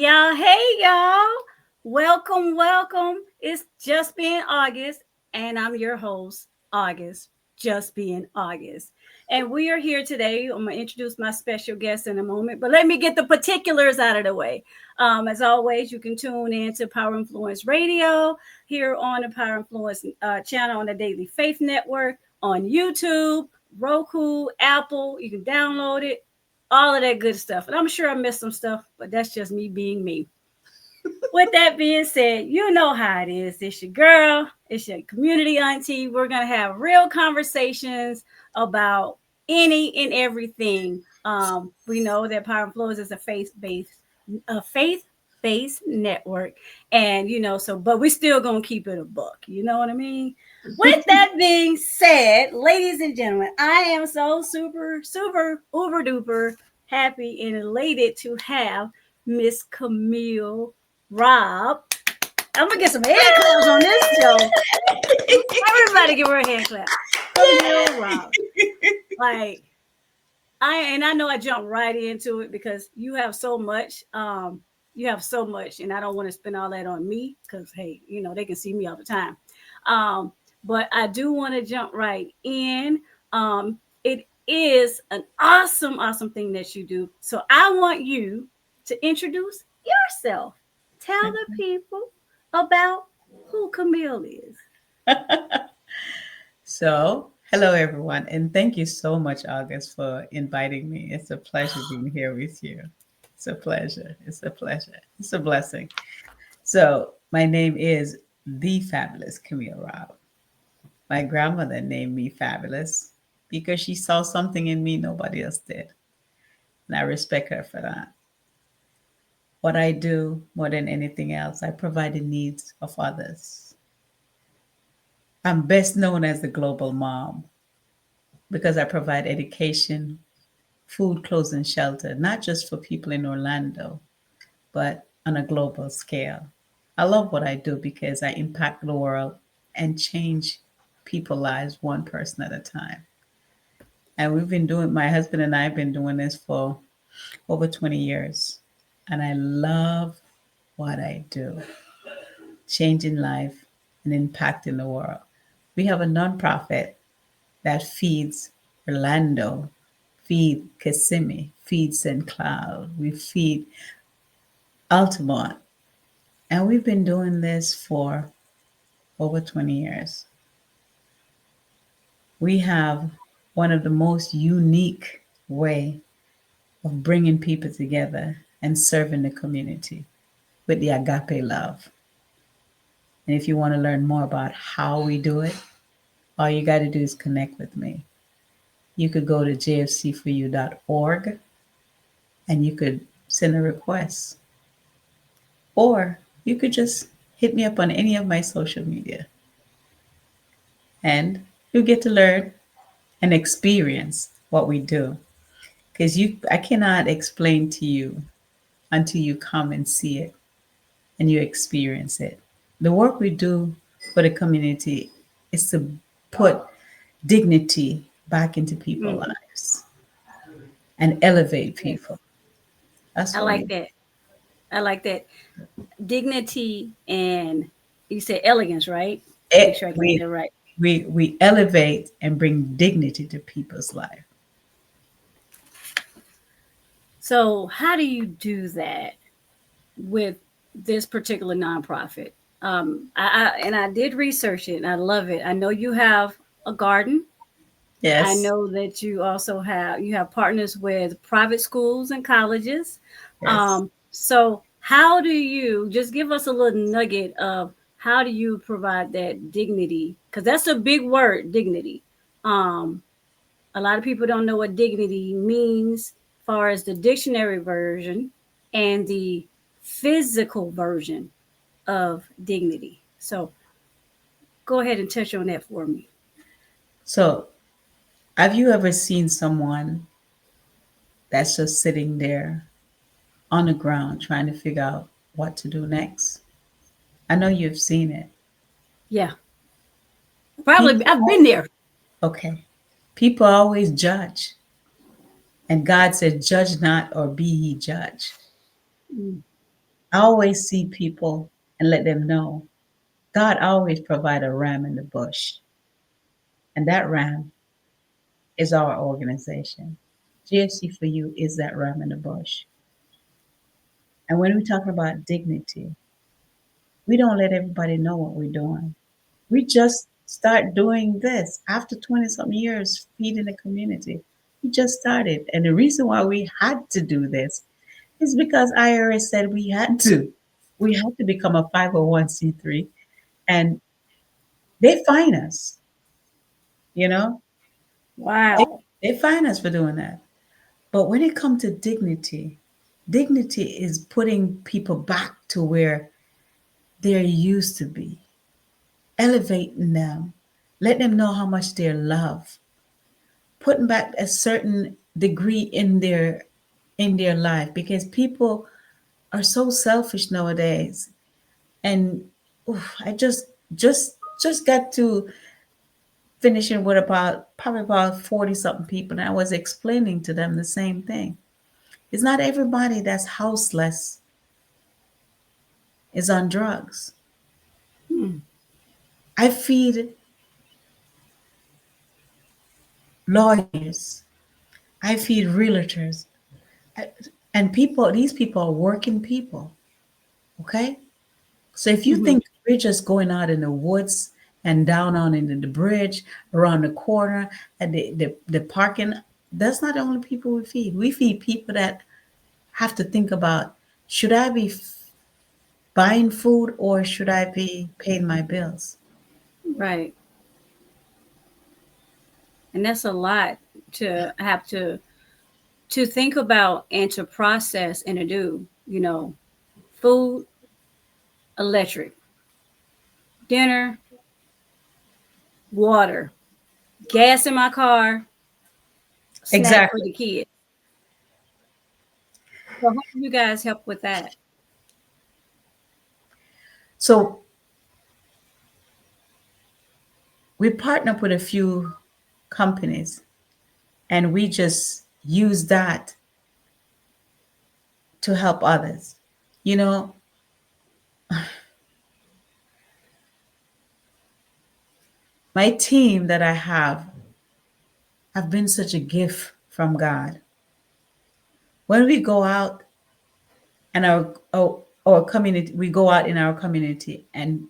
y'all. Hey, y'all. Welcome, welcome. It's Just Being August, and I'm your host, August, Just Being August. And we are here today. I'm going to introduce my special guest in a moment, but let me get the particulars out of the way. As always, you can tune in to Power Influence Radio here on the Power Influence channel on the Daily Faith Network, on YouTube, Roku, Apple. You can download it, all of that good stuff. And I'm sure I missed some stuff, but that's just me being me. With that being said, you know how it is. It's your girl, it's your community auntie. We're going to have real conversations about any and everything. We know that Power Influence is a faith-based network. And but we still gonna keep it a buck. You know what I mean? With that being said, ladies and gentlemen, I am so super, super, uber duper happy and elated to have Miss Camille Robb. I'm gonna get some hand claps on this show. Everybody give her a hand clap. Camille Robb. Like I know I jumped right into it because you have so much. And I don't want to spend all that on me because hey, they can see me all the time. Um, but I do want to jump right in. It is an awesome, awesome thing that you do. So I want you to introduce yourself. Tell the people about who Camille is. So, hello everyone, and thank you so much, August, for inviting me. It's a pleasure being here with you. It's a pleasure. It's a pleasure. It's a blessing. So, my name is the fabulous Camille Robb. My grandmother named me fabulous because she saw something in me nobody else did, and I respect her for that. What I do more than anything else, I provide the needs of others. I'm best known as the global mom because I provide education, food, clothes, and shelter, not just for people in Orlando, but on a global scale. I love what I do because I impact the world and change people's lives one person at a time. And my husband and I have been doing this for over 20 years. And I love what I do, changing life and impacting the world. We have a nonprofit that feeds Orlando, feed Kissimmee, feed St. Cloud, we feed Altamont. And we've been doing this for over 20 years. We have one of the most unique way of bringing people together and serving the community with the agape love. And if you want to learn more about how we do it, all you got to do is connect with me. You could go to jfc4u.org and you could send a request. Or you could just hit me up on any of my social media and you'll get to learn and experience what we do. Because I cannot explain to you until you come and see it and you experience it. The work we do for the community is to put dignity back into people's Mm, lives and elevate yes, people. That's I what like we that. I like that. Dignity and you said elegance, right? Make it, sure I get we that right. we elevate and bring dignity to people's life. So, how do you do that with this particular nonprofit? I did research it and I love it. I know you have a garden. I Yes, know that you have partners with private schools and colleges. yes. So how do you just give us a little nugget of how do you provide that dignity? Because that's a big word, dignity. Um, a lot of people don't know what dignity means, as far as the dictionary version and the physical version of dignity. So go ahead and touch on that for me. So, have you ever seen someone that's just sitting there on the ground trying to figure out what to do next? I know you've seen it. Yeah, probably People, I've been there. okay. People always judge. And God said, judge not or be ye judged. Mm, I always see people and let them know God always provide a ram in the bush, and that ram is our organization. GFC for you is that ram in the bush. And when we talk about dignity, we don't let everybody know what we're doing. We just start doing this after 20 something years feeding the community. We just started. And the reason why we had to do this is because IRS said we had to. We had to become a 501c3 and they fine us, you know? They, Wow. they fine us for doing that. But when it comes to dignity, dignity is putting people back to where they're used to be, elevating them, let them know how much they're loved, putting back a certain degree in their life because people are so selfish nowadays. And oof, I just got to finishing with about probably about 40 something people and I was explaining to them the same thing. It's not everybody that's houseless is on drugs. Hmm. I feed lawyers, I feed realtors, I- and people, these people are working people. Okay. So if you Hmm. think we're just going out in the woods and down on into the bridge, around the corner, and the parking, that's not the only people we feed. We feed people that have to think about should I be buying food or should I be paying my bills? Right. And that's a lot to have to think about and to process and to do, you know, food, electric, dinner, water, gas in my car, snack for Exactly. the kids. So how do you guys help with that? So we partner with a few companies and we just use that to help others. You know, my team that I have been such a gift from God. When we go out and our community, we go out in our community and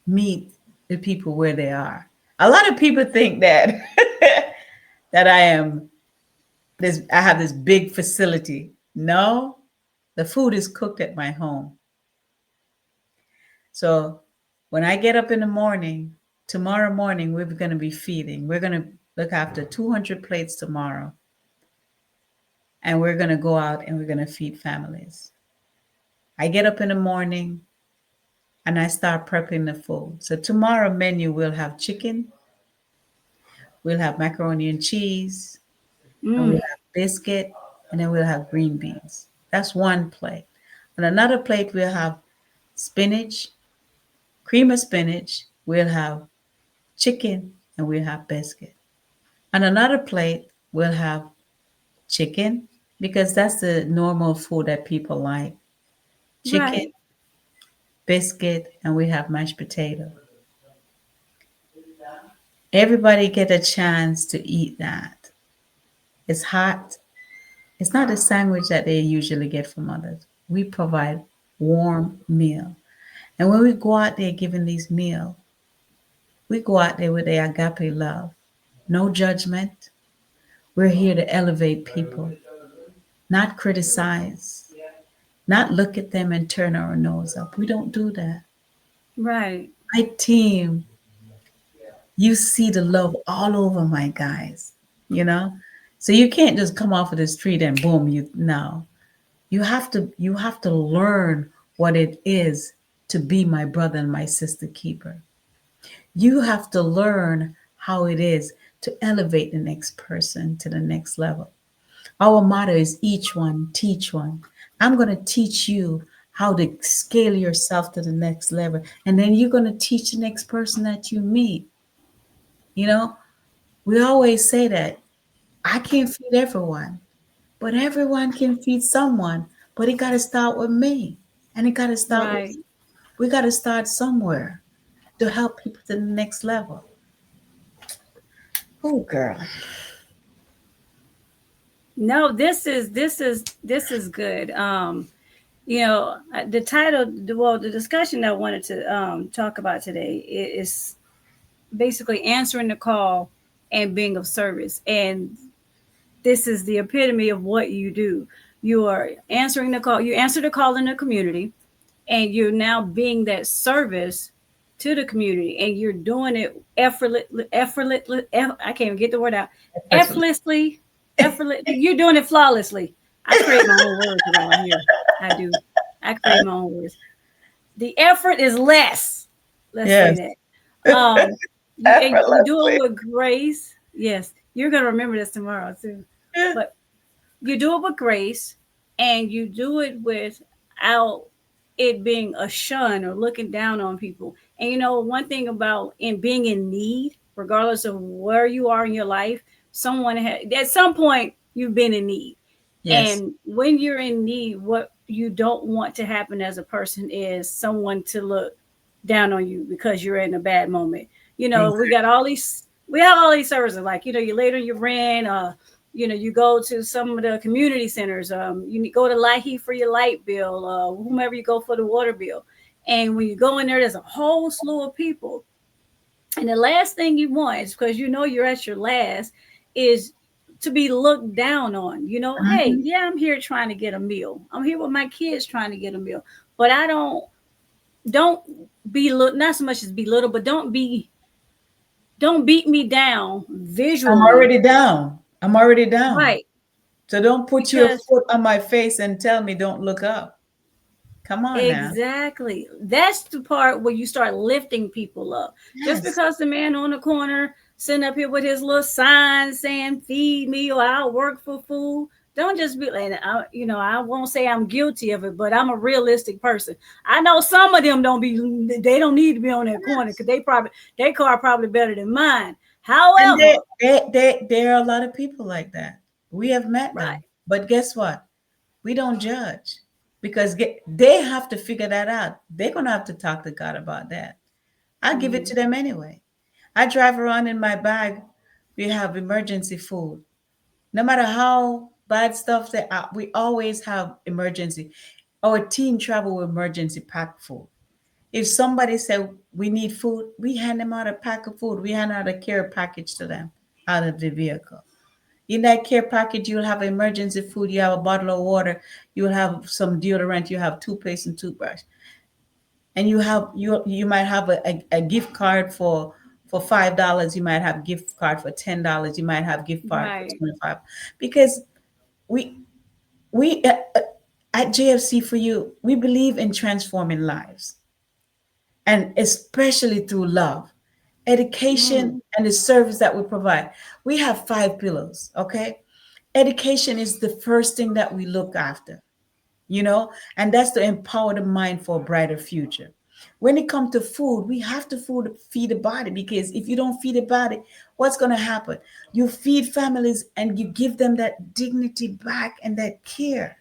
meet the people where they are. A lot of people think that that I am this. I have this big facility. No, the food is cooked at my home. So when I get up in the morning, tomorrow morning we're going to be feeding. We're going to look after 200 plates tomorrow, and we're going to go out and we're going to feed families. I get up in the morning and I start prepping the food. So tomorrow menu will have chicken, we'll have macaroni and cheese, and we'll Mm, have biscuit, and then we'll have green beans. That's one plate. On another plate we'll have spinach, cream of spinach, we'll have chicken, and we'll have biscuit. On another plate we'll have chicken because that's the normal food that people like. Chicken, right, biscuit, and we have mashed potato. Everybody get a chance to eat that. It's hot. It's not a sandwich that they usually get from others. We provide warm meal. And when we go out there giving these meals, we go out there with the agape love. No judgment. We're here to elevate people, not criticize, not look at them and turn our nose up. We don't do that. right, My team, you see the love all over my guys, you know? So you can't just come off of the street and boom, you no. You have to learn what it is to be my brother and my sister keeper. You have to learn how it is to elevate the next person to the next level. Our motto is each one teach one. I'm going to teach you how to scale yourself to the next level, and then you're going to teach the next person that you meet. You know, we always say that I can't feed everyone, but everyone can feed someone. But it got to start with me. And it got to start with, Right. we got to start somewhere to help people to the next level. Oh, girl. No, this is good. The title, the discussion I wanted to talk about today is basically answering the call and being of service. And this is the epitome of what you do. You are answering the call. You answer the call in the community, and you're now being that service to the community, and you're doing it effortlessly. I can't even get the word out. Effortlessly, effortlessly. You're doing it flawlessly. I create my own words around here. I do. I create my own words. The effort is less. Let's say Yes. that. You do it Effortlessly. with grace. Yes, you're gonna remember this tomorrow too. Yeah. But you do it with grace, and you do it without it being a shun or looking down on people. And one thing about in being in need, regardless of where you are in your life, someone at some point you've been in need. Yes. And when you're in need, what you don't want to happen as a person is someone to look down on you because you're in a bad moment. We Exactly. got all these, we have all these services, like, you later your rent, you go to some of the community centers, you go to light heat for your light bill, whomever you go for the water bill. And when you go in there, there's a whole slew of people. And the last thing you want is, because you're at your last, is to be looked down on. Hey, Mhm. yeah, I'm here trying to get a meal. I'm here with my kids trying to get a meal. But I don't be little, not so much as be little, but don't beat me down I'm visually. already down. I'm already down. Right. So don't put your Because foot on my face and tell me don't look up. Come on now. exactly. That's the part where you start lifting people up. Just Yes. because the man on the corner sitting up here with his little sign saying "Feed me" or "I'll work for food," don't just be like, I won't say I'm guilty of it, but I'm a realistic person. I know some of them they don't need to be on that corner because their car probably better than mine. And However, there are a lot of people like that. We have met right. them. But guess what? We don't judge because they have to figure that out. They're going to have to talk to God about that. I give it Mhm. to them anyway. I drive around in my bag. We have emergency food. No matter how bad stuff they are, we always have emergency. Our team travel with emergency pack food. If somebody said we need food, we hand them out a pack of food. We hand out a care package to them out of the vehicle. In that care package, you'll have emergency food, you have a bottle of water, you'll have some deodorant, you have toothpaste and toothbrush. And you might have a gift card for $5, you might have gift card for $10, you might have gift card for Right. 25. Because we we at JFC for you, we believe in transforming lives, and especially through love, education, Mm. and the service that we provide. We have 5 pillars, okay? Education is the first thing that we look after, you know, and that's to empower the mind for a brighter future. When it comes to food, we have to feed the body, because if you don't feed the body, what's going to happen? You feed families and you give them that dignity back and that care.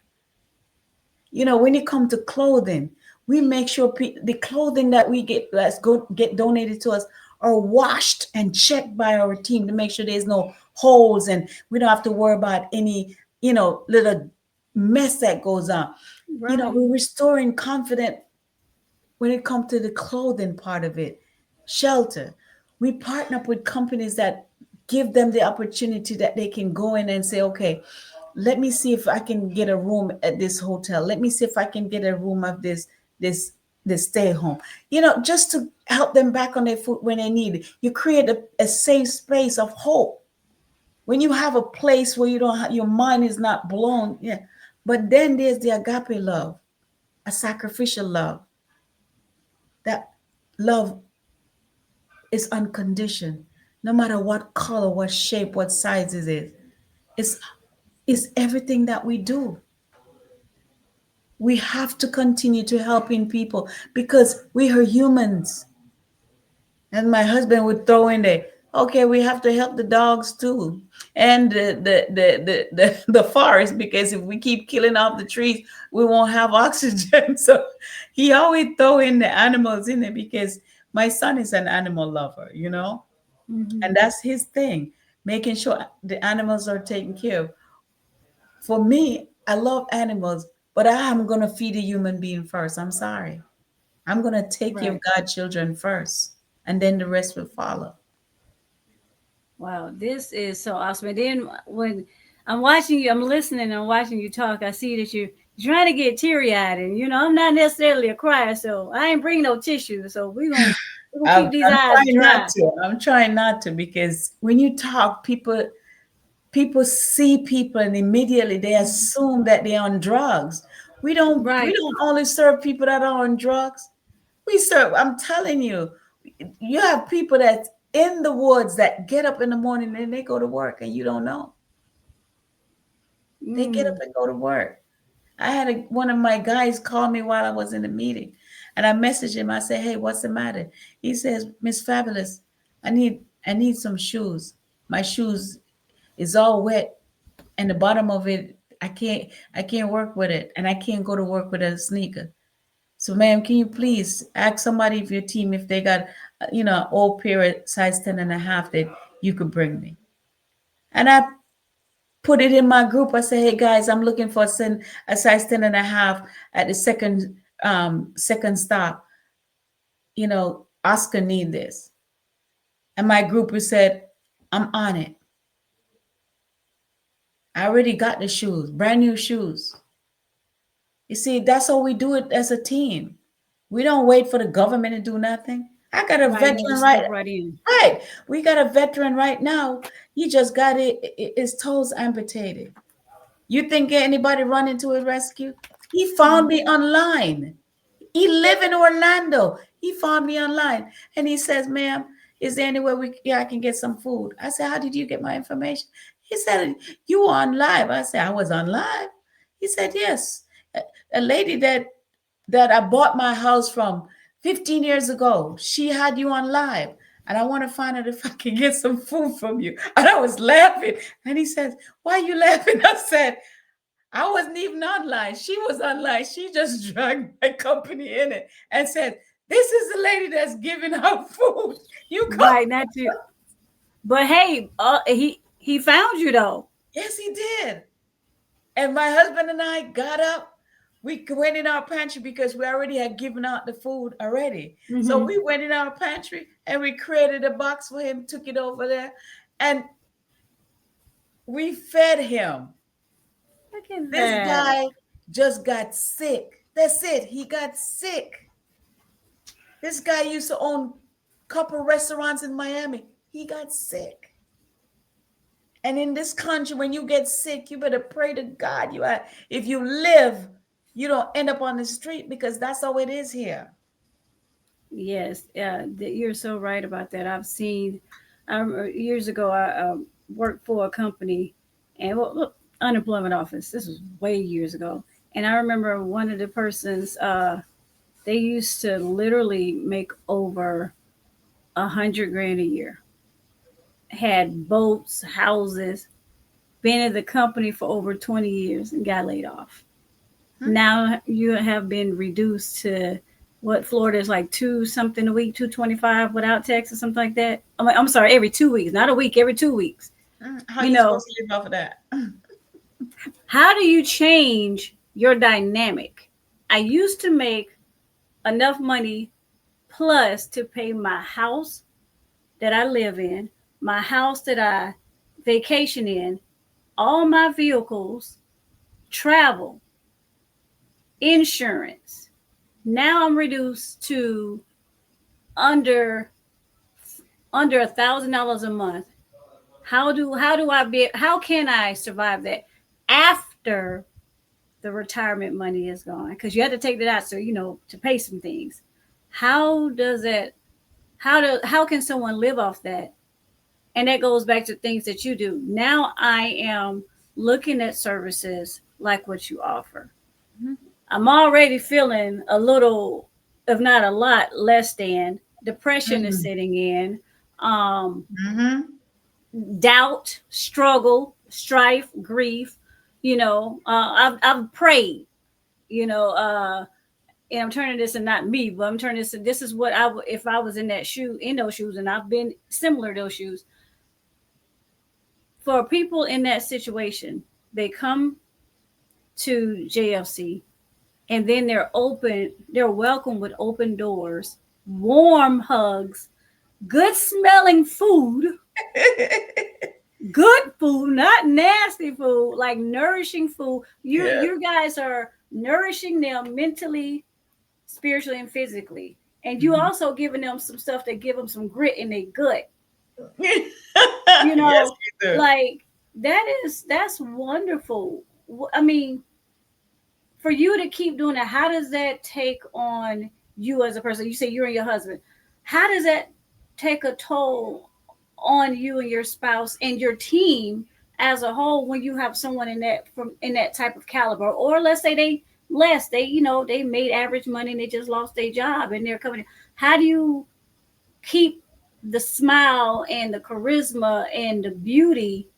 When it comes to clothing, we make sure the clothing that we get, let's go get donated to us, are washed and checked by our team to make sure there's no holes, and we don't have to worry about any little mess that goes on. Right. We're restoring confidence when it comes to the clothing part of it. Shelter, we partner up with companies that give them the opportunity that they can go in and say, okay, let me see if I can get a room at this hotel, let me see if I can get a room of this this stay home, just to help them back on their foot when they need it. You create a safe space of hope when you have a place where you don't have, your mind is not blown. Yeah. But then there's the agape love, a sacrificial love. That love is unconditioned, no matter what color, what shape, what size it is. It's it's everything that we do. We have to continue to helping people because we are humans. And my husband would throw in there, Okay, we have to help the dogs too, and the forest, because if we keep killing off the trees, we won't have oxygen. So he always throw in the animals in it, because my son is an animal lover, Hmm. and that's his thing, making sure the animals are taken care of. For me, I love animals, but I'm gonna feed a human being first. I'm sorry. I'm gonna take care of Right. God's children first, and then the rest will follow. Wow, this is so awesome. And then when I'm watching you, I'm listening and I'm watching you talk, I see that you're trying to get teary eyed. And, I'm not necessarily a crier, so I ain't bring no tissue. So we're gonna I'm, keep these I'm eyes trying not dry. to. I'm trying not to, because when you talk, people see people and immediately they assume that they're on drugs. We Right. don't only serve people that are on drugs. We serve. I'm telling you, you have people that's in the woods that get up in the morning and they go to work, and you don't know. They get up Mm, and go to work. I had one of my guys call me while I was in a meeting, and I messaged him. I said, "Hey, what's the matter?" He says, "Miss Fabulous, I need some shoes. My shoes is all wet, and the bottom of it, I can't work with it, and I can't go to work with a sneaker. So, ma'am, can you please ask somebody of your team if they got, old pair of size 10 and a half that you could bring me?" And I put it in my group. I say, "Hey guys, I'm looking for a size 10 and a half at the second stop. Oscar need this." And my group who said, "I'm on it. I already got the shoes, brand new shoes." You see, that's how we do it as a team. We don't wait for the government to do nothing. I got a right. You veteran just right. step right in. Right. We got a veteran right now. He just got his toes amputated. You think anybody running to his rescue? He found me online. He live in Orlando. He found me online, and he says, "Ma'am, is there anywhere I can get some food?" I said, "How did you get my information?" He said, "You were on live." I said, "I was on live." He said, "Yes, a lady that I bought my house from 15 years ago. She had you on live. And I want to find out if I can get some food from you." And I was laughing. And he says, "Why are you laughing?" I said, "I wasn't even online. She was online. She just dragged my company in it and said, 'This is the lady that's giving out food. You come.'" Right. Not you. But hey, he found you though. Yes, he did. And my husband and I got up. We went in our pantry because we already had given out the food already. So Hmm. we went in our pantry and we created a box for him, took it over there, and we fed him. Look at This that. guy just got sick. That's it. He got sick. This guy used to own a couple restaurants in Miami. He got sick. And in this country, when you get sick, you better pray to God. If you live, you don't end up on the street, because that's how it is here. Yes, you're so right about that. I've seen, I remember years ago, I worked for a company, and well, look, unemployment office. This was way years ago, and I remember one of the persons. They used to literally make over 100 grand a year. Had boats, houses, been at the company for over 20 years, and got laid off. Hmm? Now you have been reduced to what Florida is like two something a week, 225 without tax or something like that. I'm sorry, every 2 weeks, not a week, every 2 weeks. How You you know, supposed to live off of that? how do you change your dynamic? I used to make enough money plus to pay my house that I live in, my house that I vacation in, all my vehicles, travel, insurance. Now I'm reduced to under $1,000 a month. How can I survive that after the retirement money is gone? Because you have to take that out, so to pay some things. How does that? How can someone live off that? And that goes back to things that you do. Now I am looking at services like what you offer. I'm already feeling a little, if not a lot, less than. Depression is Mm-mm. setting in. Mm-hmm. doubt, struggle, strife, grief. I've prayed. You know, and I'm turning this, and not me, but I'm turning this. This is what I would if I was in that shoe, in those shoes, and I've been similar to those shoes. For people in that situation, they come to JFC, and then they're welcome with open doors, warm hugs, good smelling food, good food, not nasty food, like nourishing food. You Yeah. you guys are nourishing them mentally, spiritually, and physically. And you Mhm. also giving them some stuff that give them some grit in their gut. You Yes, know, you do. like that's wonderful. I mean, for you to keep doing that, how does that take on you as a person? You say you and your husband. How does that take a toll on you and your spouse and your team as a whole when you have someone in that type of caliber? Or let's say they made average money and they just lost their job and they're coming in. How do you keep the smile and the charisma and the beauty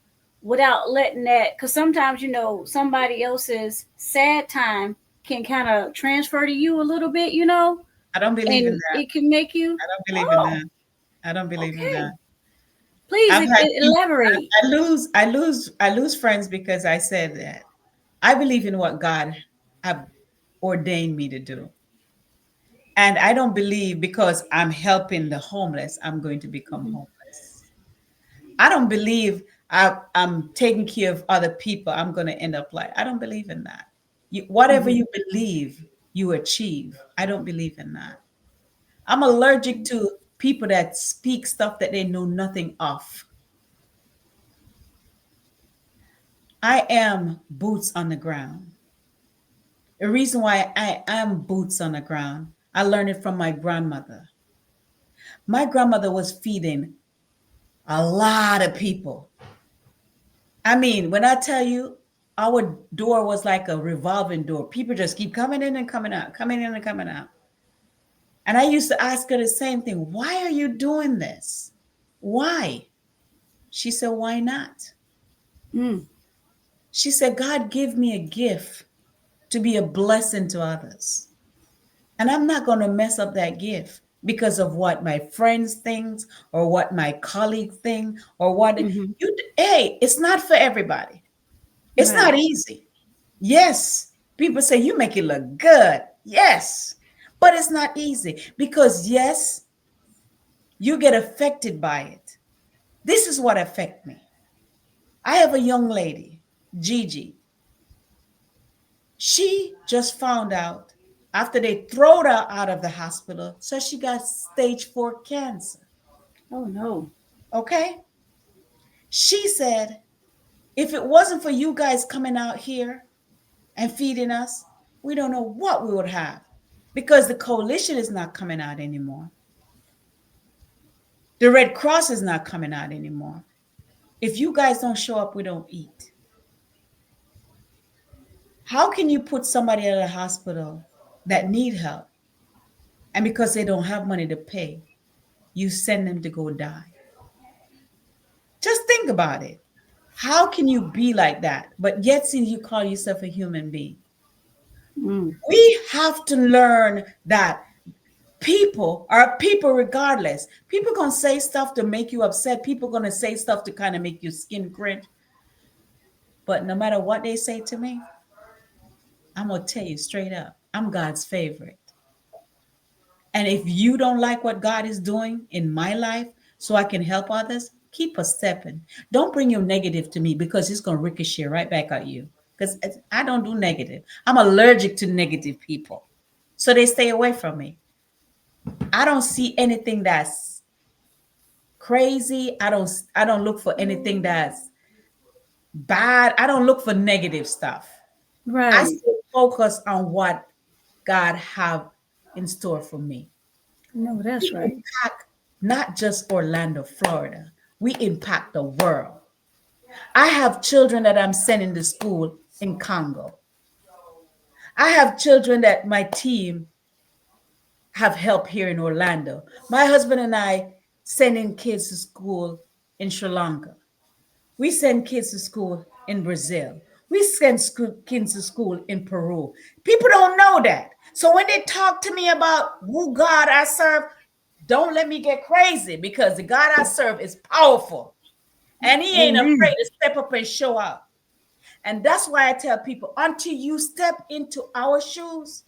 without letting that, because sometimes somebody else's sad time can kind of transfer to you a little bit, I don't believe in and that. it can make you. I don't believe in Oh, that. I don't believe in that. okay. Please I've had people, elaborate. I lose friends because I said that. I believe in what God have ordained me to do. And I don't believe because I'm helping the homeless, I'm going to become Mhm. homeless. I don't believe I'm taking care of other people, I'm going to end up like, I don't believe in that. Whatever Mhm. you believe, you achieve. I don't believe in that. I'm allergic to people that speak stuff that they know nothing of. I am boots on the ground. The reason why I am boots on the ground, I learned it from my grandmother. My grandmother was feeding a lot of people. I mean, when I tell you, our door was like a revolving door. People just keep coming in and coming out, coming in and coming out. And I used to ask her the same thing. Why are you doing this? Why? She said, why not? Mm. She said, God gave me a gift to be a blessing to others. And I'm not going to mess up that gift because of what my friends think or what my colleague think or what Mhm. hey, it's not for everybody. It's not Right. easy. Yes, people say you make it look good. Yes, but it's not easy because yes, you get affected by it. This is what affect me. I have a young lady, Gigi. She just found out after they throwed her out of the hospital, so she got stage 4 cancer. Oh no. Okay? She said, if it wasn't for you guys coming out here and feeding us, we don't know what we would have because the coalition is not coming out anymore. The Red Cross is not coming out anymore. If you guys don't show up, we don't eat. How can you put somebody at a hospital that need help and because they don't have money to pay, you send them to go die? Just think about it. How can you be like that, but yet see you call yourself a human being? Mm. We have to learn that people are people regardless. People gonna say stuff to make you upset. People gonna say stuff to kind of make your skin cringe. But no matter what they say to me, I'm gonna tell you straight up, I'm God's favorite. And if you don't like what God is doing in my life so I can help others, keep a stepping. Don't bring your negative to me because it's going to ricochet right back at you. Because I don't do negative. I'm allergic to negative people. So they stay away from me. I don't see anything that's crazy. I don't look for anything that's bad. I don't look for negative stuff. I Right. stay focused on what God have in store for me. No, that's We right. impact not just Orlando, Florida. We impact the world. I have children that I'm sending to school in Congo. I have children that my team have helped here in Orlando. My husband and I sending kids to school in Sri Lanka. We send kids to school in Brazil. We send kids to school in Peru. People don't know that. So when they talk to me about who God I serve, don't let me get crazy, because the God I serve is powerful and he ain't afraid Amen. to step up and show up. And that's why I tell people, until you step into our shoes,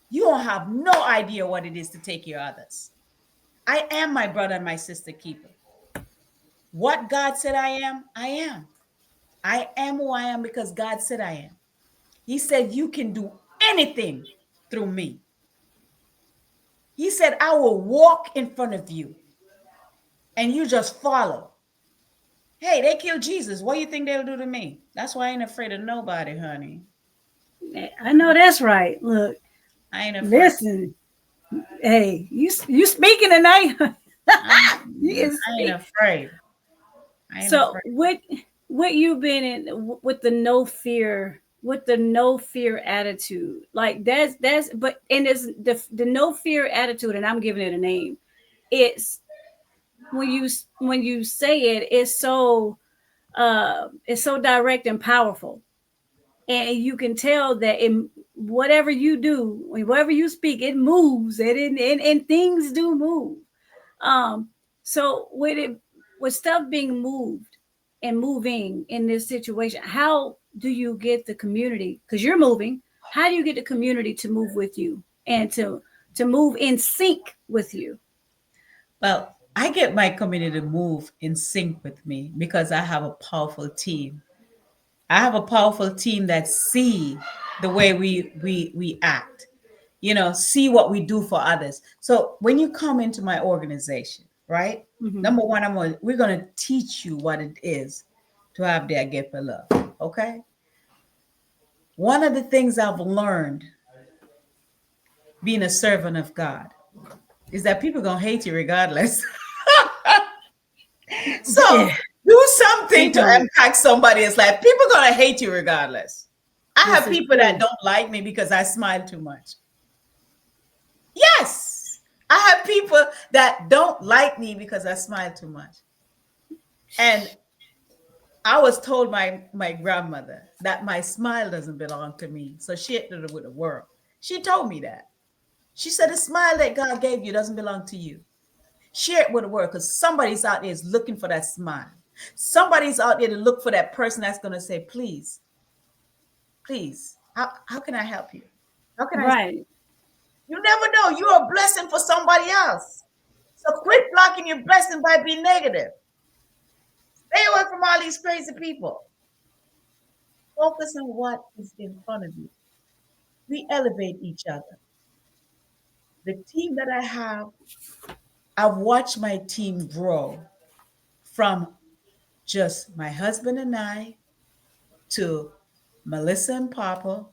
you don't have no idea what it is to take care of others. I am my brother and my sister keeper. What God said I am, I am. I am who I am because God said I am. He said, you can do anything through me. He said, I will walk in front of you and you just follow. Hey, they killed Jesus. What do you think they'll do to me? That's why I ain't afraid of nobody, honey. I know that's right. Look, I ain't afraid. listen. Hey, you speaking tonight? You I can ain't speak. afraid. I ain't So afraid. what you been in with the no fear, with the no fear attitude, like that's but and it's the no fear attitude, and I'm giving it a name. It's when you say it, it's so direct and powerful, and you can tell that in whatever you do, wherever you speak, it moves, and things do move. Um, so with stuff being moved and moving in this situation, how do you get the community? Because you're moving. How do you get the community to move with you and to move in sync with you? Well, I get my community to move in sync with me because I have a powerful team. I have a powerful team that see the way we act, see what we do for others. So when you come into my organization, right? Hmm. Number one, we're gonna teach you what it is to have that gift of love. Okay. One of the things I've learned being a servant of God is that people gonna hate you regardless. So Yeah, do they something to don't. impact somebody's life. People gonna hate you regardless. I This have is people that true. don't like me because I smile too much. Yes. I have people that don't like me because I smile too much. And I was told my grandmother that my smile doesn't belong to me. So she shared it with the world. She told me that. She said the smile that God gave you doesn't belong to you. Share it with the world, because somebody's out there is looking for that smile. Somebody's out there to look for that person that's going to say, please, please, how can I help you? How can I? Right. You never know. You're a blessing for somebody else. So quit blocking your blessing by being negative. Stay away from all these crazy people. Focus on what is in front of you. We elevate each other. The team that I have, I've watched my team grow from just my husband and I to Melissa and Papa,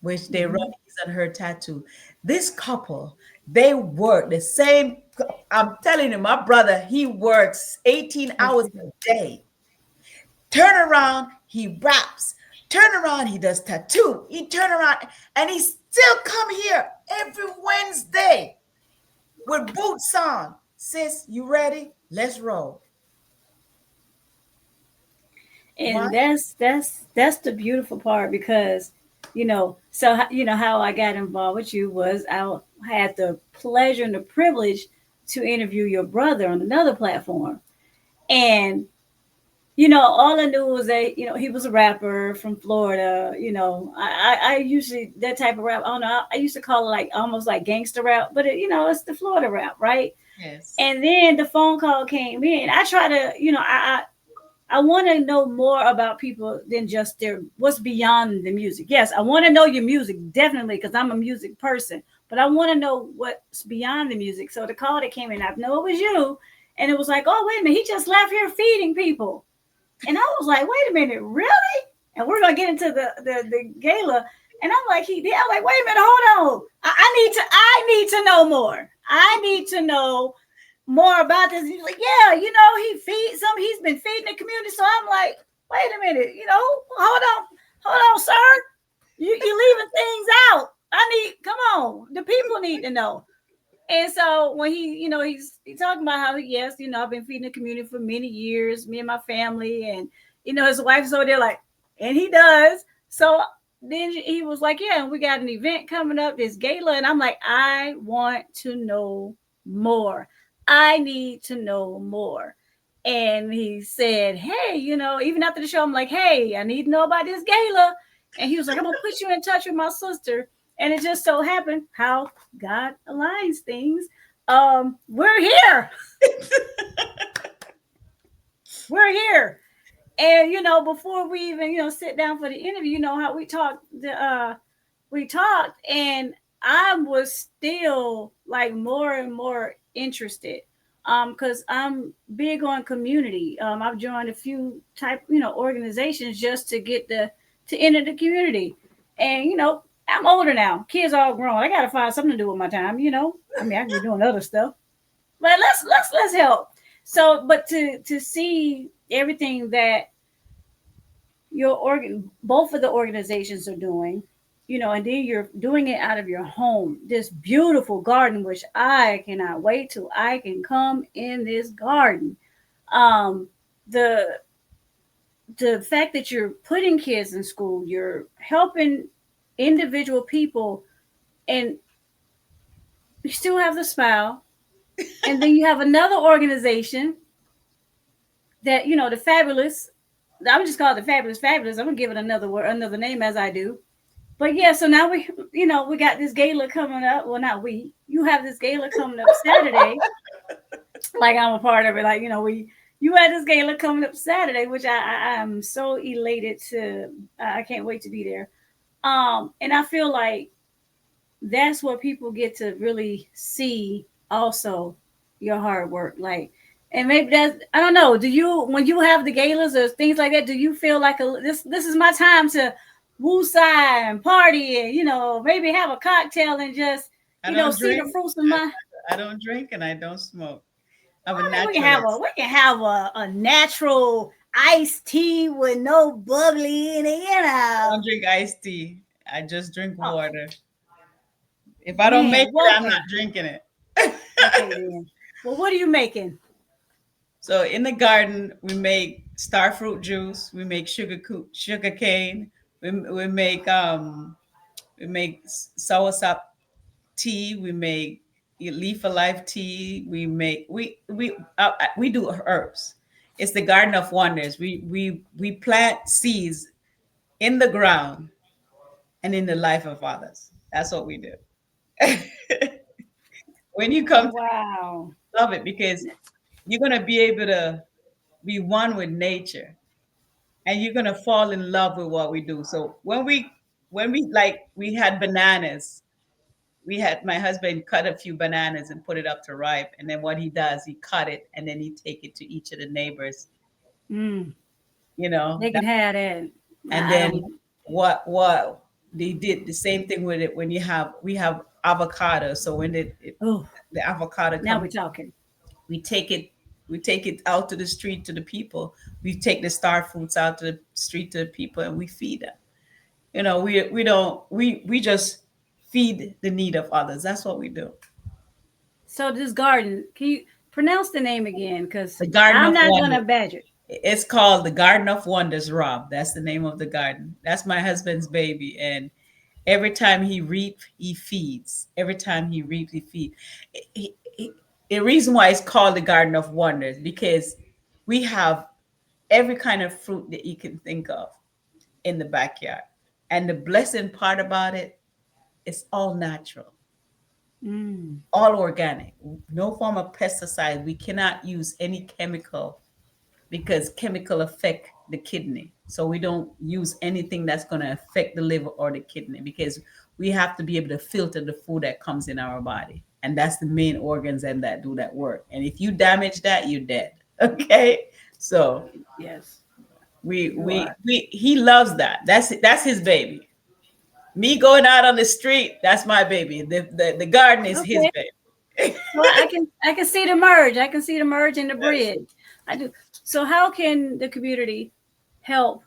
which they run Hmm. his and her tattoo. This couple, they work the same. I'm telling you, my brother, he works 18 hours a day. Turn around, he raps. Turn around, he does tattoo. He turn around and he still come here every Wednesday with boots on. Sis, you ready? Let's roll. Why? And that's the beautiful part, because you know how I got involved with you was I had the pleasure and the privilege to interview your brother on another platform. And all I knew was that he was a rapper from Florida. I usually, that type of rap, I don't know, I used to call it like almost like gangster rap, but it's the Florida rap, right? Yes. And then the phone call came in. I try to, I want to know more about people than just their what's beyond the music. Yes, I want to know your music, definitely, because I'm a music person. But I want to know what's beyond the music. So the call that came in, I know it was you, and it was like, oh wait a minute, he just left here feeding people, and I was like, wait a minute, really? And we're gonna get into the gala, and I'm like, he did. I'm like, wait a minute, hold on, I need to know more. I need to know more about this. He's like, yeah, he's been feeding the community. So I'm like, wait a minute, hold on, sir. You leaving things out. Come on, the people need to know. And so when he's talking about how yes, I've been feeding the community for many years, me and my family, and his wife's over there like, and he does. So then he was like, yeah, and we got an event coming up, this gala, and I'm like, I want to know more. I need to know more. And he said, hey, even after the show, I'm like, hey, I need to know about this gala. And he was like, I'm gonna put you in touch with my sister. And it just so happened how God aligns things. We're here. We're here. And before we even sit down for the interview, how we talked, and I was still like more and more interested, because I'm big on community. I've joined a few type organizations just to get to enter the community. And I'm older now, kids all grown, I gotta find something to do with my time. I mean, I can be doing other stuff, but let's help. So but to see everything that both of the organizations are doing, and then you're doing it out of your home, this beautiful garden, which I cannot wait till I can come in this garden. um the the fact that you're putting kids in school, you're helping individual people, and you still have the smile. And then you have another organization that the fabulous, I'm just call it the fabulous. I'm gonna give it another word, another name, as I do. But yeah, so now we got this gala coming up. Well, not we. You have this gala coming up Saturday. Like I'm a part of it. Like you had this gala coming up Saturday, which I am so elated to. I can't wait to be there. And I feel like that's where people get to really see also your hard work. Like, and maybe that's, I don't know. Do you, when you have the galas or things like that, do you feel like this is my time to woosah and party, and maybe have a cocktail and just I don't see the drink. fruits of my. I don't drink and I don't smoke. I'm a I mean, naturalist. we can have a natural iced tea with no bubbly in it, I don't drink iced tea. I just drink Oh water. If I don't make man, it, well, I'm not okay, drinking it. okay then. Well, what are you making? So in the garden, we make star fruit juice. We make sugar cane. We make soursop tea. We make leaf of life tea. We do herbs. It's the garden of wonders. We plant seeds in the ground and in the life of others. That's what we do. When you come to Wow. love it, because you're gonna be able to be one with nature, and you're gonna fall in love with what we do. So when we like we had bananas, we had my husband cut a few bananas and put it up to ripe, and then what he does, he cut it and then he take it to each of the neighbors, Mm, they that, can have that. and I then don't. what they did the same thing with it when we have avocado. So when Oh, the avocado now comes, we're talking. we take it we take it out to the street to the people. We take the star fruits out to the street to the people and we feed them. We don't we just feed the need of others. That's what we do. So this garden, can you pronounce the name again? Because The Garden I'm of not Wonders. gonna badger. It's called the Garden of Wonders, Rob. That's the name of the garden. That's my husband's baby. And every time he reap, he feeds. Every time he reap, he feeds. The reason why it's called the Garden of Wonders, because we have every kind of fruit that you can think of in the backyard. And the blessing part about it, it's all natural, Mm. all organic, no form of pesticide. We cannot use any chemical because chemical affect the kidney. So we don't use anything that's going to affect the liver or the kidney, because we have to be able to filter the food that comes in our body. And that's the main organs and that do that work. And if you damage that, you're dead. Okay. So Yes, we you we are. we he loves that. That's his baby. Me going out on the street, that's my baby. The garden is his Okay. baby. So I can see the merge. I can see the merge and the bridge. I do. So how can the community help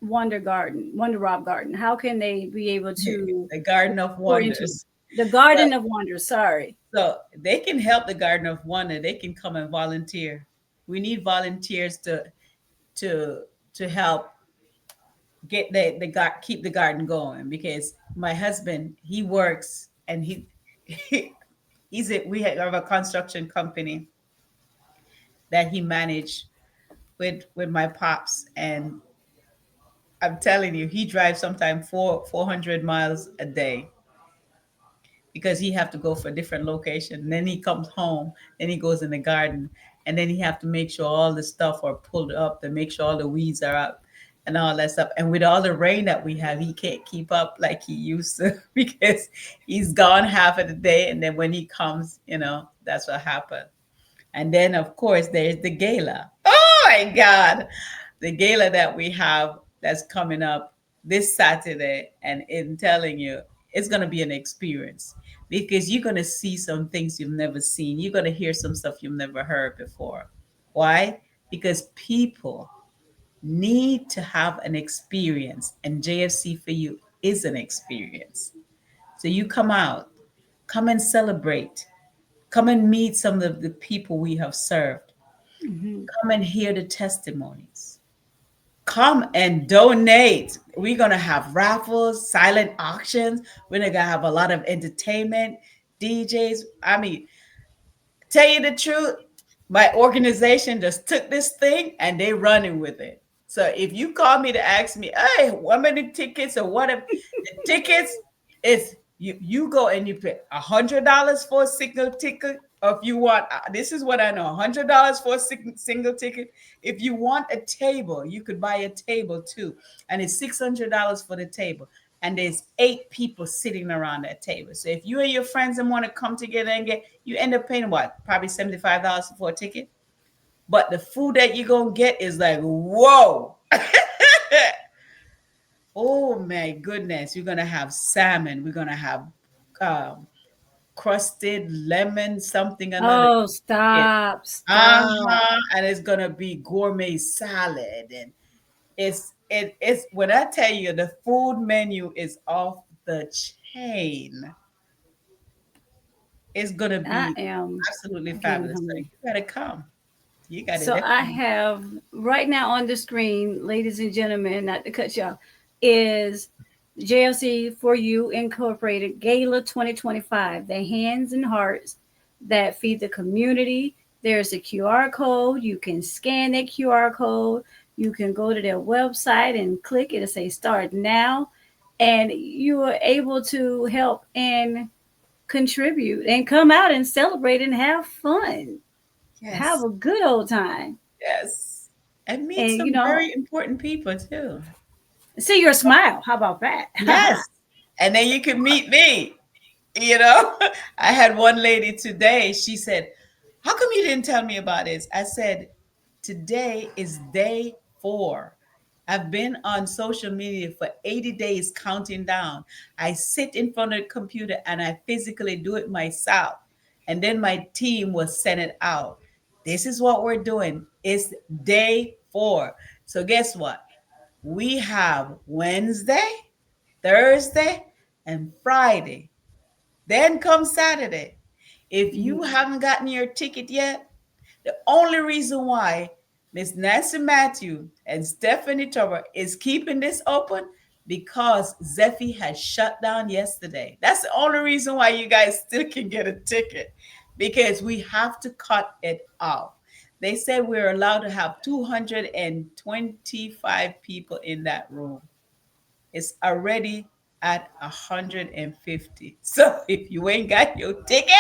Wonder Rob Garden? How can they be able to The garden of pour into it? wonders. The But Garden of Wonders. Sorry. so they can help the Garden of Wonder. They can come and volunteer. We need volunteers to to help get keep the garden going, because my husband, he works and we have a construction company that he managed with my pops, and I'm telling you, he drives sometimes 400 miles a day because he have to go for a different location. And then he comes home, then he goes in the garden, and then he have to make sure all the stuff are pulled up, to make sure all the weeds are up and all that stuff. And with all the rain that we have, he can't keep up like he used to because he's gone half of the day, and then when he comes, that's what happened. And then, of course, there's the gala. Oh my God, the gala that we have that's coming up this Saturday. And in telling you, it's going to be an experience because you're going to see some things you've never seen. You're going to hear some stuff you've never heard before. Why? Because people need to have an experience, and JFC for you is an experience. So you come out, come and celebrate. Come and meet some of the people we have served. Hmm. Come and hear the testimonies. Come and donate. We're going to have raffles, silent auctions. We're going to have a lot of entertainment, DJs. I mean, tell you the truth, my organization just took this thing and they running with it. So if you call me to ask me, hey, what many tickets or what if the tickets is you go and you pay $100 for a single ticket. Or if you want, this is what I know, $100 for a single ticket. If you want a table, you could buy a table too, and it's $600 for the table, and there's 8 people sitting around that table. So if you and your friends and want to come together and you end up paying what? Probably $75 for a ticket. But the food that you're gonna get is like, whoa. Oh my goodness. You're gonna have salmon. We're gonna have um, crusted lemon, something another. Oh, It, stop, stop. uh-huh. And it's gonna be gourmet salad. And it's when I tell you the food menu is off the chain, it's gonna I be am absolutely getting fabulous. So hungry. you gotta come. You gotta So I definitely. have right now on the screen, ladies and gentlemen, not to cut you off, is JLC for You Incorporated Gala 2025, the hands and hearts that feed the community. There's a QR code. You can scan that QR code. You can go to their website and click it and say start now. And you are able to help and contribute and come out and celebrate and have fun. Have Yes, a good old time. yes. And meet And, some very important people too. see your smile. How about that? Yes. And then you can meet me. You know, I had one lady today. She said, how come you didn't tell me about this? I said, today is day 4. I've been on social media for 80 days counting down. I sit in front of the computer and I physically do it myself. And then my team will send it out. This is what we're doing. It's day 4. So guess what? We have Wednesday, Thursday, and Friday. Then comes Saturday. If you Mhm. haven't gotten your ticket yet, the only reason why Miss Nancy Matthew and Stephanie Tober is keeping this open because Zephy has shut down yesterday. That's the only reason why you guys still can get a ticket, because we have to cut it off. They said we're allowed to have 225 people in that room. It's already at 150. So if you ain't got your ticket,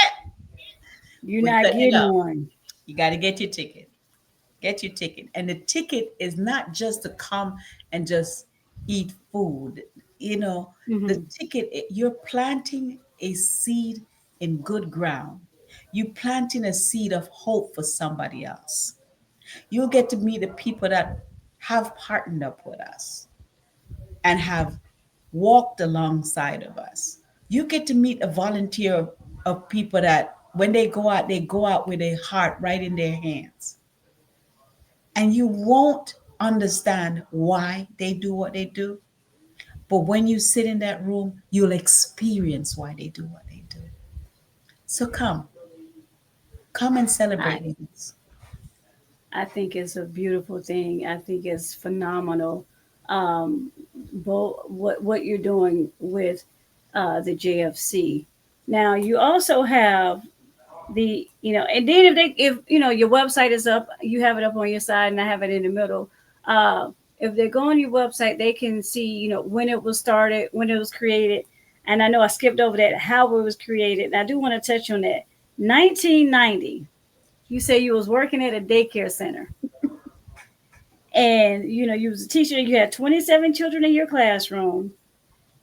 You're we're not cutting it getting off. one. You got to get your ticket. Get your ticket. And the ticket is not just to come and just eat food. You know, the Hmm. ticket, you're planting a seed in good ground. You planting a seed of hope for somebody else. You'll get to meet the people that have partnered up with us and have walked alongside of us. You get to meet a volunteer of people that when they go out with a heart right in their hands. And you won't understand why they do what they do. But when you sit in that room, you'll experience why they do what they do. So come and celebrate I with us. I think it's a beautiful thing. I think it's phenomenal. Um, what you're doing with the JFC. Now you also have the and then if your website is up, you have it up on your side, and I have it in the middle. Uh, if they go on your website, they can see when it was started, when it was created, and I know I skipped over that how it was created. And I do want to touch on that. 1990. You say you was working at a daycare center, and you was a teacher. You had 27 children in your classroom,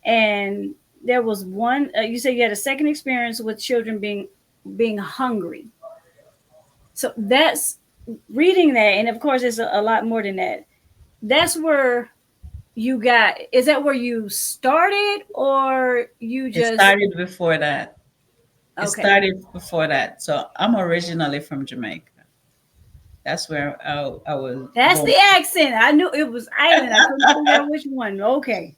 and there was one. You said you had a second experience with children being hungry. So that's reading that, and of course, it's a lot more than that. That's where you got. Is that where you started, or you It just started before that. It okay? started before that. So I'm originally from Jamaica. That's where I was That's born. the accent. I knew it was island. I couldn't figure out which one. Okay.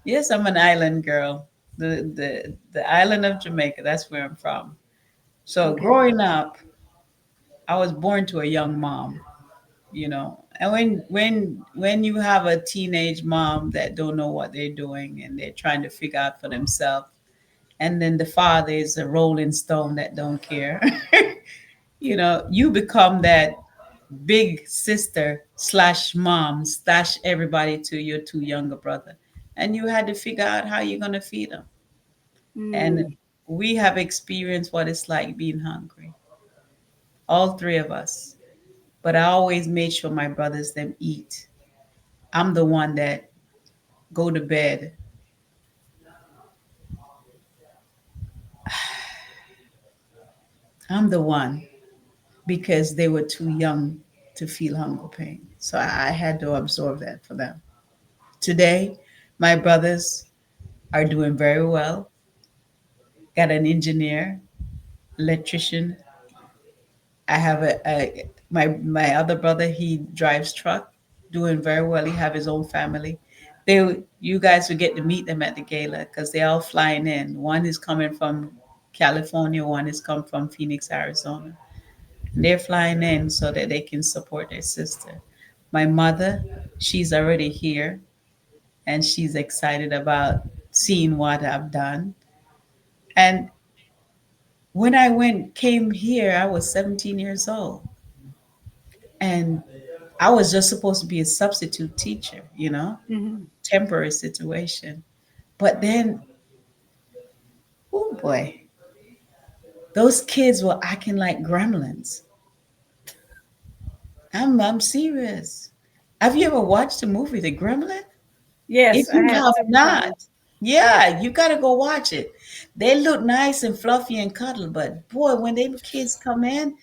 Yes, I'm an island girl. The island of Jamaica. That's where I'm from. So Okay. growing up, I was born to a young mom. And when you have a teenage mom that don't know what they're doing and they're trying to figure out for themselves, and then the father is a rolling stone that don't care. You become that big sister slash mom slash everybody to your two younger brother, and you had to figure out how you're going to feed them. And Mm, we have experienced what it's like being hungry, all three of us. But I always made sure my brothers them eat. I'm the one that go to bed. I'm the one because they were too young to feel hunger pain. So I had to absorb that for them. Today, my brothers are doing very well. Got an engineer, electrician. I have my other brother. He drives truck, doing very well. He have his own family. You guys will get to meet them at the gala because they're all flying in. One is coming from California. One is come from Phoenix, Arizona. They're flying in so that they can support their sister. My mother, she's already here and she's excited about seeing what I've done. And when I came here, I was 17 years old. And I was just supposed to be a substitute teacher, hmm. temporary situation. But then, oh boy, those kids were acting like gremlins. I'm serious. Have you ever watched the movie The Gremlin? If Yes, I you have have several not, times. yeah, you gotta go watch it. They look nice and fluffy and cuddle, but boy, when them kids come in,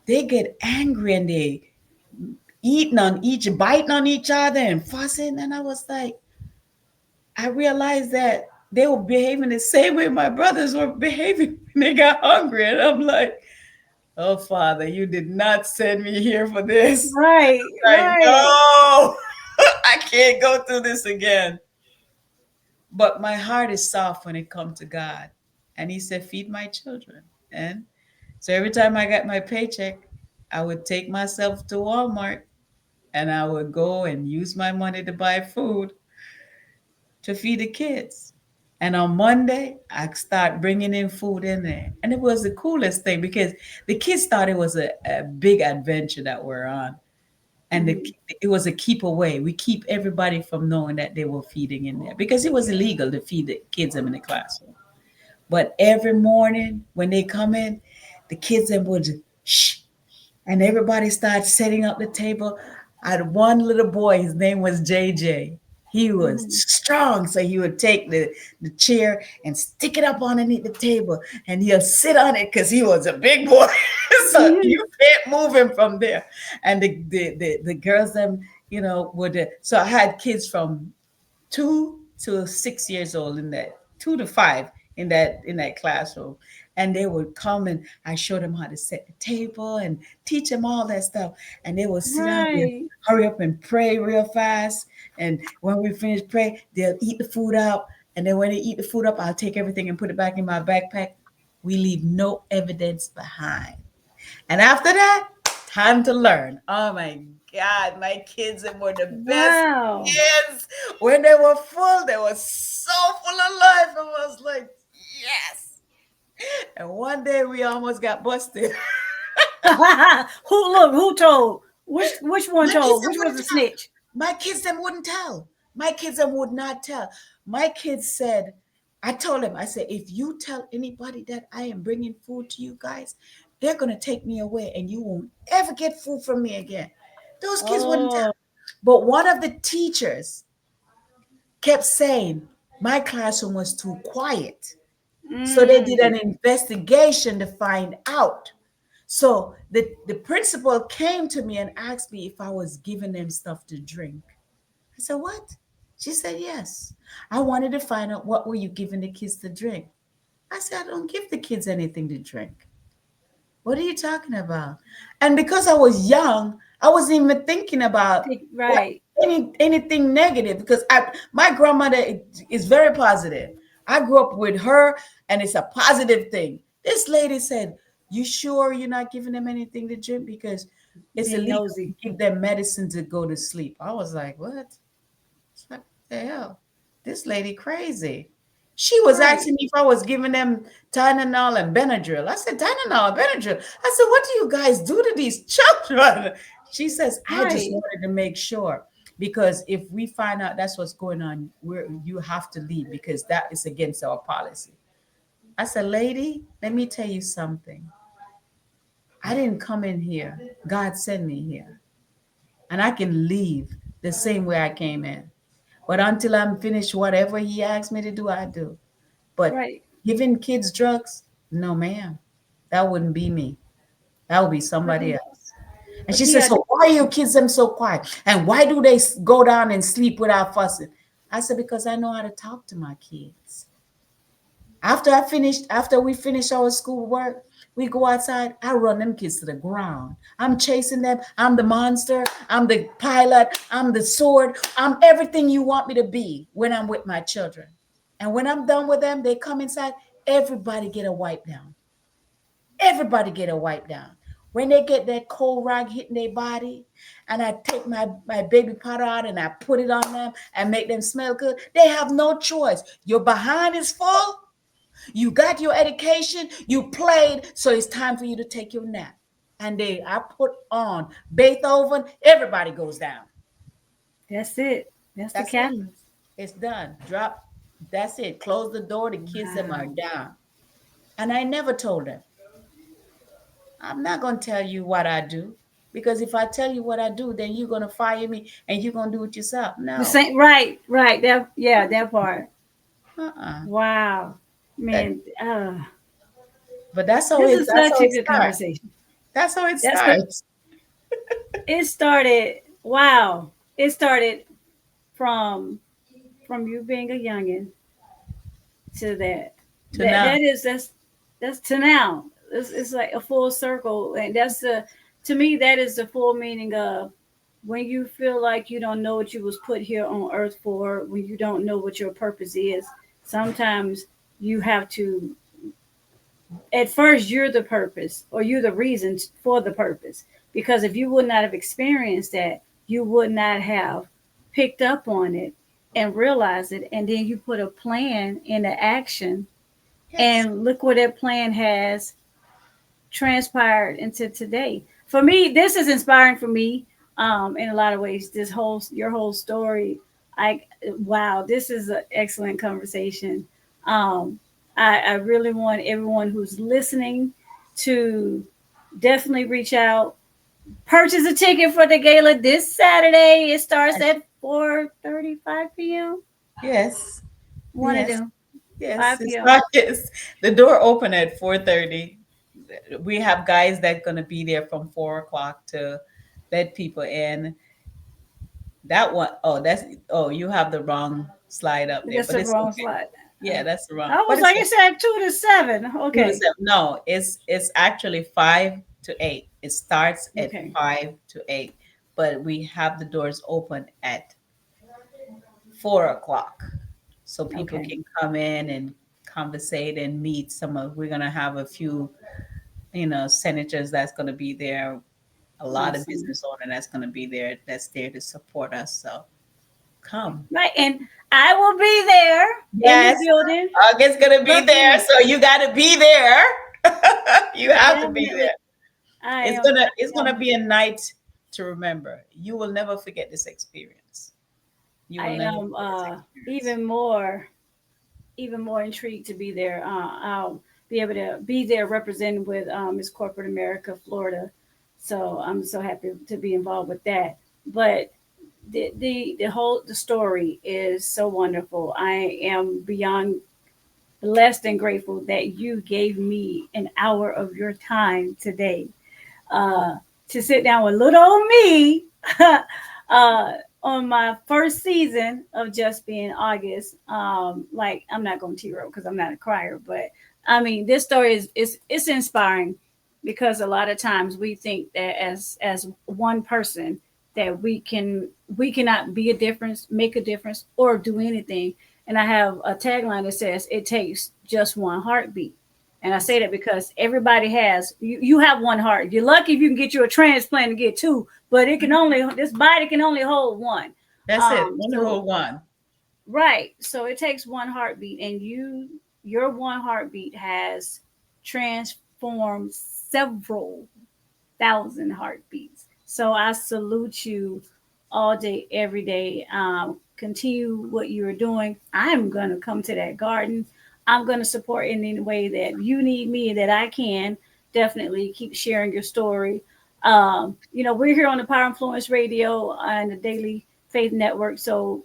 they get angry and they biting on each other and fussing. And I was like, I realized that they were behaving the same way my brothers were behaving when they got hungry. And I'm like, oh, Father, you did not send me here for this. Right, Like, right. no, I can't go through this again. But my heart is soft when it comes to God. And He said, feed my children. And so every time I got my paycheck, I would take myself to Walmart and I would go and use my money to buy food to feed the kids. And on Monday, I start bringing in food in there. And it was the coolest thing because the kids thought it was a big adventure that we're on. And Hmm. it was a keep away. We keep everybody from knowing that they were feeding in there because it was illegal to feed the kids them in the classroom. But every morning when they come in, the kids them would just, shh, and everybody started setting up the table. I had one little boy, his name was JJ. He was Hmm. strong, so he would take the chair and stick it up underneath the table, and he'll sit on it because he was a big boy. So you Hmm. can't move him from there. And the girls, them, would. So I had kids from 2 to 6 years old in that 2 to 5 in that classroom, and they would come and I showed them how to set the table and teach them all that stuff, and they would sit down and Right. hurry up and pray real fast, and when we finish pray they'll eat the food up, and then when they eat the food up I'll take everything and put it back in my backpack, We leave no evidence behind. And after that, time to learn. Oh my God, my kids were the best Wow. kids. When they were full, they were so full of life. I was like, yes. And one day we almost got busted. Who told? Which one My kids told? them Which was wouldn't the tell. snitch? My kids them wouldn't tell. My kids them would not tell. My kids said, I told them, I said, if you tell anybody that I am bringing food to you guys, they're gonna take me away, and you won't ever get food from me again. Those kids wouldn't tell. Oh. But one of the teachers kept saying my classroom was too quiet. So they did Mm. an investigation to find out. So the principal came to me and asked me if I was giving them stuff to drink. I said, what? She said, yes. I wanted to find out what were you giving the kids to drink. I said, I don't give the kids anything to drink. What are you talking about? And because I was young, I wasn't even thinking about what Right. anything negative because my grandmother is very positive. I grew up with her and it's a positive thing. This lady said, you sure you're not giving them anything to drink? Because it's Being illegal to nosy. give them medicine to go to sleep. I was like, what? What the hell? This lady crazy. She was Right. asking me if I was giving them Tylenol and Benadryl. I said, Tylenol and Benadryl. I said, what do you guys do to these children? She says, I just Right. wanted to make sure because if we find out that's what's going on, you have to leave because that is against our policy. I said, lady, let me tell you something. I didn't come in here. God sent me here. And I can leave the same way I came in. But until I'm finished, whatever he asks me to do, I do. But Right. giving kids drugs, no, ma'am, that wouldn't be me. That would be somebody But else. And but she see, says, so why are your kids them so quiet? And why do they go down and sleep without fussing? I said, because I know how to talk to my kids. After we finish our schoolwork, we go outside. I run them kids to the ground. I'm chasing them. I'm the monster. I'm the pilot. I'm the sword. I'm everything you want me to be when I'm with my children. And when I'm done with them, they come inside. Everybody get a wipe down. Everybody get a wipe down. When they get that cold rag hitting their body, and I take my baby powder out and I put it on them and make them smell good, they have no choice. Your behind is full. You got your education, you played, so it's time for you to take your nap. And I put on Beethoven, everybody goes down. that's it. That's the That's it. catalyst. It's done. Drop. That's it. Close the door. The kids them are Wow. down. And I never told them, I'm not gonna tell you what I do. Because if I tell you what I do, then you're gonna fire me and you're gonna do it yourself. The No. same. Right. Right. That. Yeah. That part. Uh-uh. Wow. That, Man. but that's how This it is that's such how a it good starts. conversation. That's how it That's the. starts. It started. Wow. It started from you being a youngin to that. To now. That's to now. It's like a full circle, and that's the to me that is the full meaning of when you feel like you don't know what you was put here on earth for, when you don't know what your purpose is. Sometimes you have to. At first, you're the purpose, or you're the reason for the purpose. Because if you would not have experienced that, you would not have picked up on it and realized it, and then you put a plan into action Yes. and look where that plan has transpired into today. For me, this is inspiring for me in a lot of ways. This whole your whole story, I wow, this is an excellent conversation. Um, I really want everyone who's listening to definitely reach out, purchase a ticket for the gala this Saturday. It starts at 4:35 p.m. Yes. One of Yes. them, Yes, 5 it's p.m. not. Yes, the door open at 4:30. We have guys that gonna be there from 4 o'clock to let people in. That one, oh, that's you have the wrong slide up there, That's but the it's wrong okay. slide. Yeah, that's the wrong, I but was it's like, okay. it said 2 to 7. Two to Okay. seven. No, it's actually 5 to 8. It starts at Okay. 5 to 8, but we have the doors open at 4 o'clock, so people Okay. can come in and conversate and meet some of. We're gonna have a few, senators that's gonna be there. A lot of Awesome. business owner that's gonna be there. That's there to support us. So come. Right. And I will be there in the Yes, building. August's gonna be there. Represent. So you got to be there. You have to be Definitely. there. I It's am. gonna I it's gonna am. be a night to remember. You will never forget this experience. You I will never am forget this experience. even more intrigued to be there. I'll be able to be there representing with Miss Corporate America, Florida. So I'm so happy to be involved with that. But the story is so wonderful. I am beyond blessed and grateful that you gave me an hour of your time today uh, to sit down with little old me uh, on my first season of Just Being August. Like I'm not going to tear up because I'm not a crier, but I mean this story is it's inspiring because a lot of times we think that as one person that we cannot be a difference, make a difference, or do anything. And I have a tagline that says it takes just one heartbeat. And I say that because everybody has you have one heart. You're lucky if you can get you a transplant to get two, but it can only this body can only hold one. That's it. One So whole one. right. So it takes one heartbeat and your one heartbeat has transformed several thousand heartbeats. So I salute you all day, every day. Continue what you're doing. I'm going to come to that garden. I'm going to support in any way that you need me, that I can. Definitely keep sharing your story. We're here on the Power Influence Radio and the Daily Faith Network. So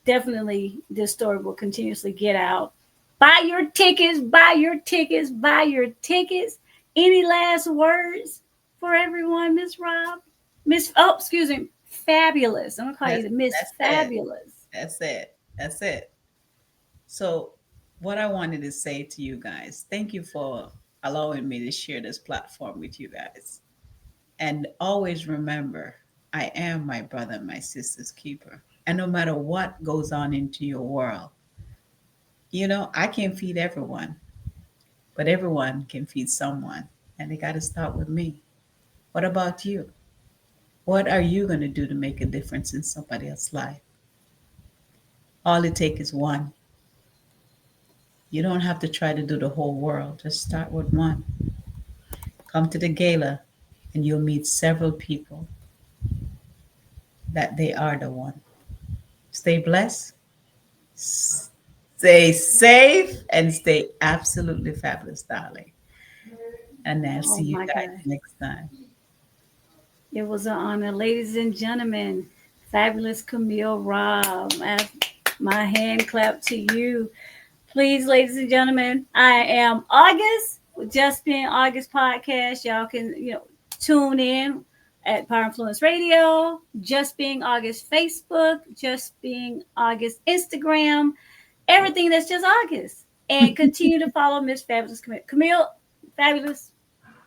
definitely this story will continuously get out. Buy your tickets, buy your tickets, buy your tickets. Any last words for everyone, Miss Rob? Excuse me, Fabulous. I'm gonna call you That's the Miss that's it. Fabulous. That's it. That's it. So what I wanted to say to you guys, thank you for allowing me to share this platform with you guys. And always remember, I am my brother and my sister's keeper. And no matter what goes on into your world, I can't feed everyone, but everyone can feed someone. And they got to start with me. What about you? What are you going to do to make a difference in somebody else's life? All it takes is one. You don't have to try to do the whole world. Just start with one. Come to the gala and you'll meet several people that they are the one. Stay blessed, stay safe, and stay absolutely fabulous, darling. And I'll Oh see you my guys God. next time. It was an honor, ladies and gentlemen. Fabulous Camille Robb. My hand clap to you. Please, ladies and gentlemen, I am August with Just Being August podcast. Y'all can, tune in at Power Influence Radio, Just Being August Facebook, Just Being August Instagram, everything that's just August. And continue to follow Miss Fabulous Camille. Camille, Fabulous,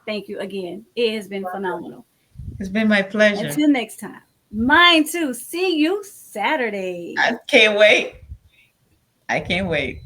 thank you again. It has been phenomenal. It's been my pleasure. Until next time. Mine too. See you Saturday. I can't wait. I can't wait.